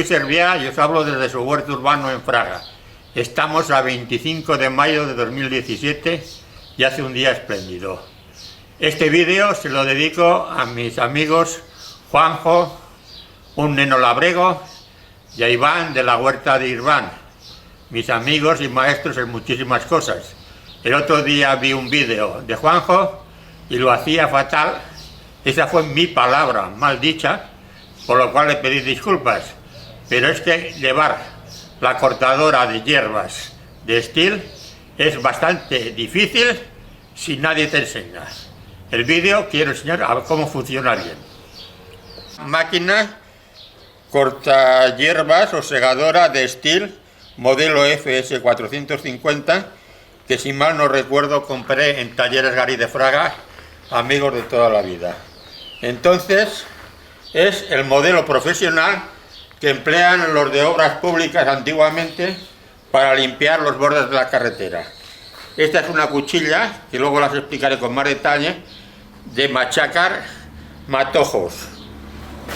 Luis Herbiá y os hablo desde su huerto urbano en Fraga. Estamos a 25 de mayo de 2017 y hace un día espléndido. Este vídeo se lo dedico a mis amigos Juanjo, un neno labrego, y a Iván de la huerta de Irván, mis amigos y maestros en muchísimas cosas. El otro día vi un vídeo de Juanjo y lo hacía fatal. Esa fue mi palabra mal dicha, por lo cual le pedí disculpas. Pero es que llevar la cortadora de hierbas de Stihl es bastante difícil si nadie te enseña. El vídeo quiero enseñar a cómo funciona bien. Máquina corta hierbas o segadora de Stihl, modelo FS 450, que si mal no recuerdo compré en Talleres Garí de Fraga, amigos de toda la vida. Entonces es el modelo profesional que emplean los de obras públicas antiguamente para limpiar los bordes de la carretera. Esta es una cuchilla, que luego las explicaré con más detalle, de machacar matojos.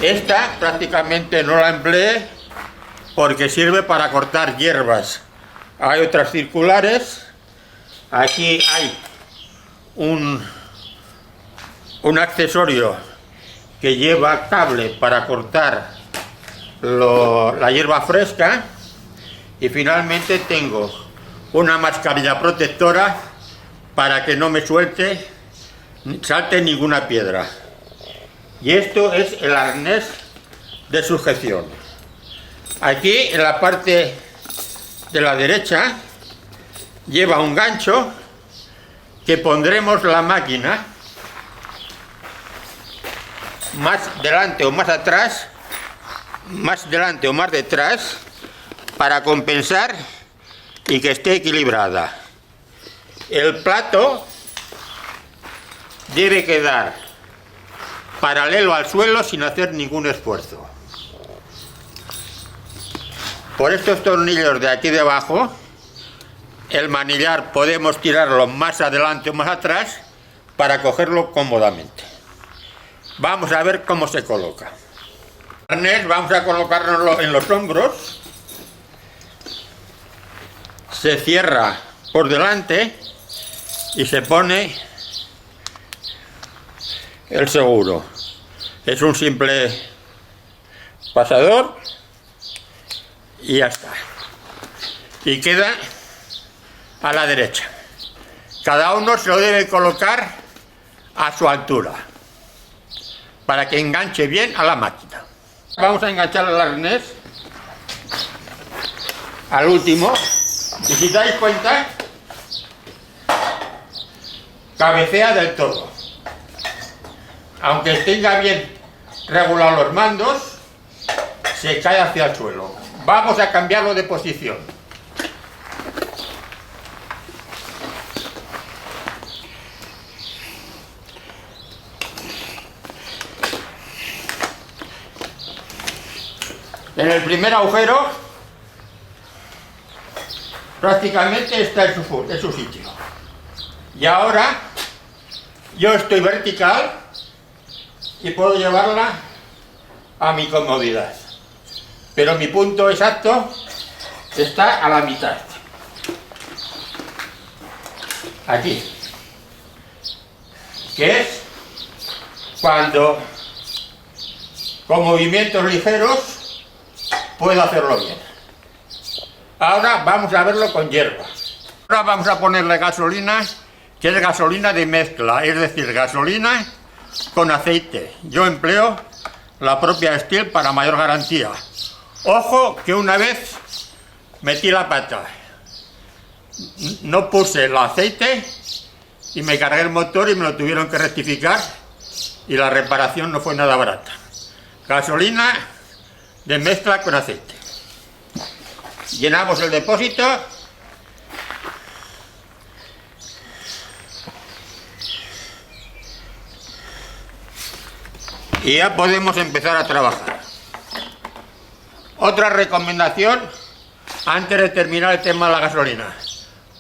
Esta prácticamente no la empleé porque sirve para cortar hierbas. Hay otras circulares. Aquí hay un accesorio que lleva cable para cortar la hierba fresca, y finalmente tengo una mascarilla protectora para que no me salte ninguna piedra. Y esto es el arnés de sujeción. Aquí en la parte de la derecha lleva un gancho que pondremos la máquina más delante o más atrás, más delante o más detrás, para compensar y que esté equilibrada. El plato debe quedar paralelo al suelo sin hacer ningún esfuerzo. Por estos tornillos de aquí debajo, el manillar podemos tirarlo más adelante o más atrás para cogerlo cómodamente. Vamos a ver cómo se coloca. El arnés vamos a colocarlo en los hombros. Se cierra por delante y se pone el seguro. Es un simple pasador y ya está. Y queda a la derecha. Cada uno se lo debe colocar a su altura para que enganche bien a la máquina. Vamos a enganchar el arnés al último, y si dais cuenta, cabecea del todo. Aunque tenga bien regulados los mandos, se cae hacia el suelo. Vamos a cambiarlo de posición. En el primer agujero prácticamente está en su sitio. Y ahora yo estoy vertical y puedo llevarla a mi comodidad. Pero mi punto exacto está a la mitad. Aquí. Que es cuando con movimientos ligeros puedo hacerlo bien. Ahora vamos a verlo con hierba. Ahora vamos a ponerle gasolina, que es gasolina de mezcla, es decir, gasolina con aceite. Yo empleo la propia Stihl para mayor garantía. Ojo que una vez metí la pata, no puse el aceite y me cargué el motor y me lo tuvieron que rectificar y la reparación no fue nada barata. Gasolina de mezcla con aceite. Llenamos el depósito y ya podemos empezar a trabajar. Otra recomendación antes de terminar el tema de la gasolina: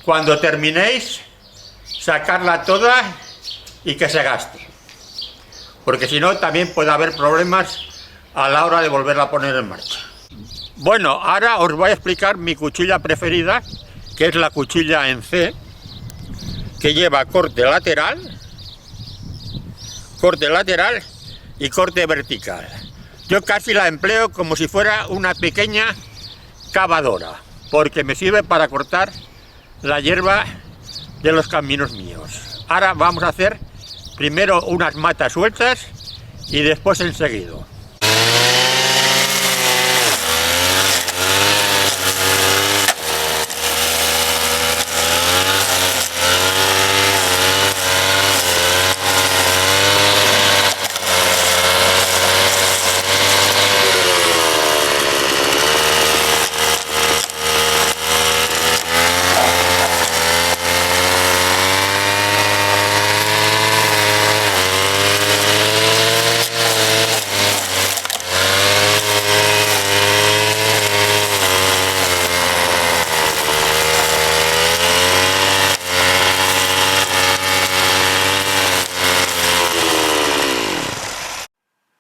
cuando terminéis, sacarla toda y que se gaste, porque si no también puede haber problemas a la hora de volverla a poner en marcha. Bueno, ahora os voy a explicar mi cuchilla preferida, que es la cuchilla en C, que lleva corte lateral y corte vertical. Yo casi la empleo como si fuera una pequeña cavadora, porque me sirve para cortar la hierba de los caminos míos. Ahora vamos a hacer primero unas matas sueltas y después enseguido.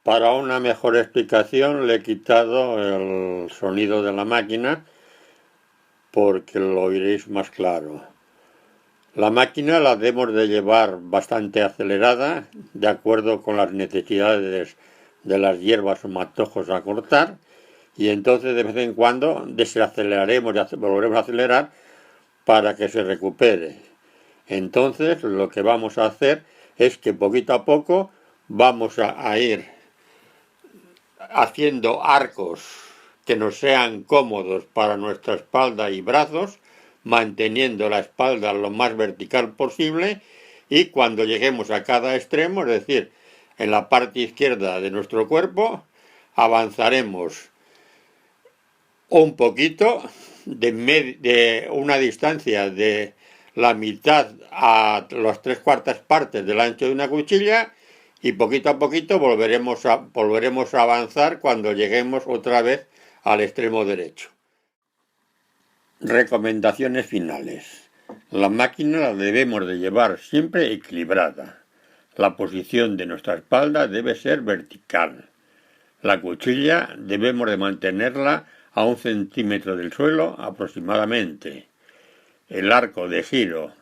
Para una mejor explicación le he quitado el sonido de la máquina porque lo oiréis más claro. La máquina la debemos de llevar bastante acelerada, de acuerdo con las necesidades de las hierbas o matojos a cortar, y entonces de vez en cuando desaceleraremos y volveremos a acelerar para que se recupere. Entonces lo que vamos a hacer es que poquito a poco vamos a ir haciendo arcos que nos sean cómodos para nuestra espalda y brazos, manteniendo la espalda lo más vertical posible, y cuando lleguemos a cada extremo, es decir, en la parte izquierda de nuestro cuerpo, avanzaremos un poquito de una distancia de la mitad a las 3/4 partes del ancho de una cuchilla, y poquito a poquito volveremos a avanzar cuando lleguemos otra vez al extremo derecho. Recomendaciones finales. La máquina la debemos de llevar siempre equilibrada. La posición de nuestra espalda debe ser vertical. La cuchilla debemos de mantenerla a 1 centímetro del suelo aproximadamente. El arco de giro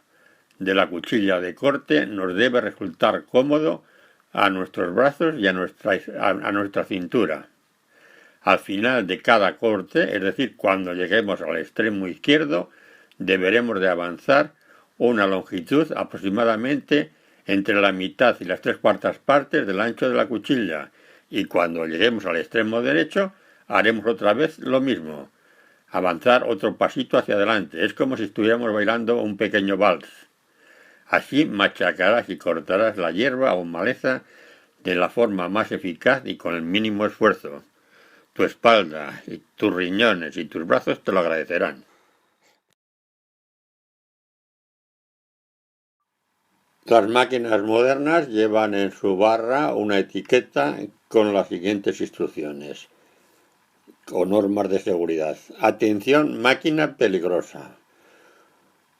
de la cuchilla de corte nos debe resultar cómodo a nuestros brazos y a nuestra cintura. Al final de cada corte, es decir, cuando lleguemos al extremo izquierdo, deberemos de avanzar una longitud aproximadamente entre la mitad y las 3/4 partes del ancho de la cuchilla, y cuando lleguemos al extremo derecho haremos otra vez lo mismo, avanzar otro pasito hacia adelante. Es como si estuviéramos bailando un pequeño vals. Así machacarás y cortarás la hierba o maleza de la forma más eficaz y con el mínimo esfuerzo. Tu espalda, y tus riñones y tus brazos te lo agradecerán. Las máquinas modernas llevan en su barra una etiqueta con las siguientes instrucciones o normas de seguridad. Atención, máquina peligrosa.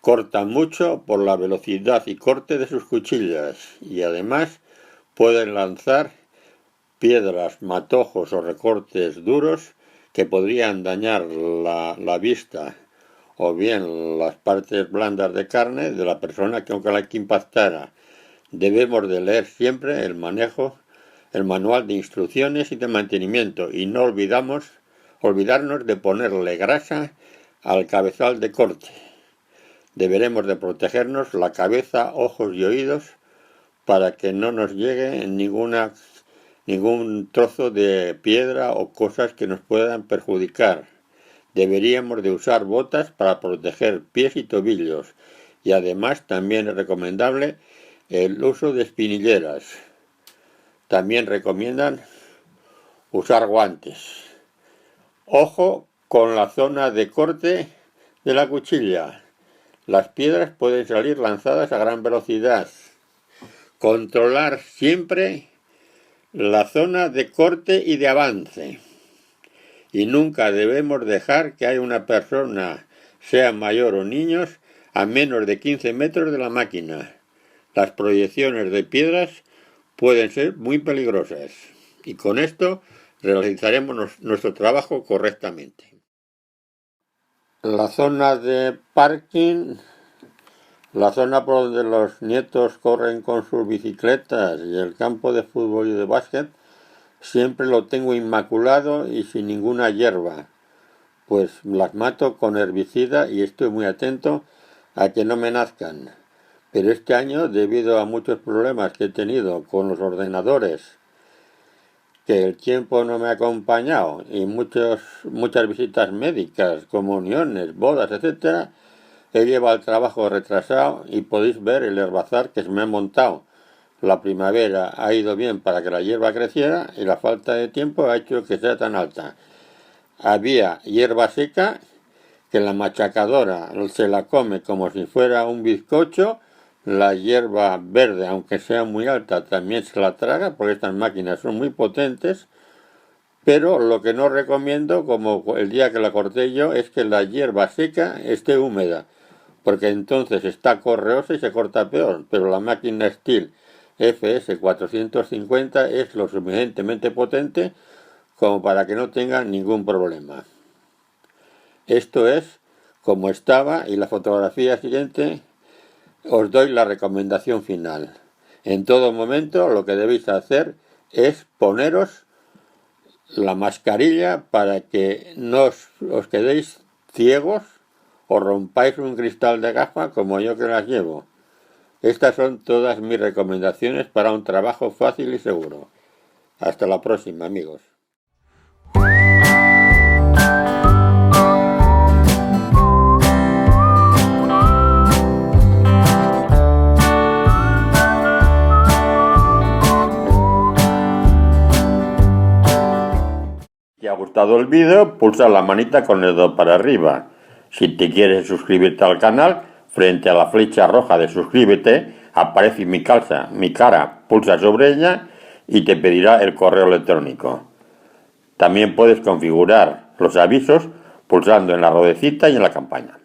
Corta mucho por la velocidad y corte de sus cuchillas, y además pueden lanzar piedras, matojos o recortes duros que podrían dañar la vista o bien las partes blandas de carne de la persona que aunque la que impactara. Debemos de leer siempre el manual de instrucciones y de mantenimiento, y no olvidarnos de ponerle grasa al cabezal de corte. Deberemos de protegernos la cabeza, ojos y oídos para que no nos llegue ningún trozo de piedra o cosas que nos puedan perjudicar. Deberíamos de usar botas para proteger pies y tobillos, y además también es recomendable el uso de espinilleras. También recomiendan usar guantes. Ojo con la zona de corte de la cuchilla. Las piedras pueden salir lanzadas a gran velocidad. Controlar siempre la zona de corte y de avance. Y nunca debemos dejar que haya una persona, sea mayor o niños, a menos de 15 metros de la máquina. Las proyecciones de piedras pueden ser muy peligrosas. Y con esto realizaremos nuestro trabajo correctamente. La zona de parking, la zona por donde los nietos corren con sus bicicletas y el campo de fútbol y de básquet, siempre lo tengo inmaculado y sin ninguna hierba, pues las mato con herbicida y estoy muy atento a que no me nazcan. Pero este año, debido a muchos problemas que he tenido con los ordenadores, que el tiempo no me ha acompañado y muchas visitas médicas, comuniones, bodas, etcétera, he llevado el trabajo retrasado y podéis ver el herbazal que se me ha montado. La primavera ha ido bien para que la hierba creciera y la falta de tiempo ha hecho que sea tan alta. Había hierba seca que la machacadora se la come como si fuera un bizcocho. La hierba verde, aunque sea muy alta, también se la traga porque estas máquinas son muy potentes. Pero lo que no recomiendo, como el día que la corté yo, es que la hierba seca esté húmeda, porque entonces está correosa y se corta peor. Pero la máquina Stihl FS 450 es lo suficientemente potente como para que no tenga ningún problema. Esto es como estaba, y la fotografía siguiente os doy la recomendación final. En todo momento lo que debéis hacer es poneros la mascarilla para que no os quedéis ciegos o rompáis un cristal de gafa como yo que las llevo. Estas son todas mis recomendaciones para un trabajo fácil y seguro. Hasta la próxima, amigos. Si te ha gustado el vídeo, pulsa la manita con el dedo para arriba. Si te quieres suscribirte al canal, frente a la flecha roja de suscríbete, aparece mi cara, pulsa sobre ella y te pedirá el correo electrónico. También puedes configurar los avisos pulsando en la ruedecita y en la campana.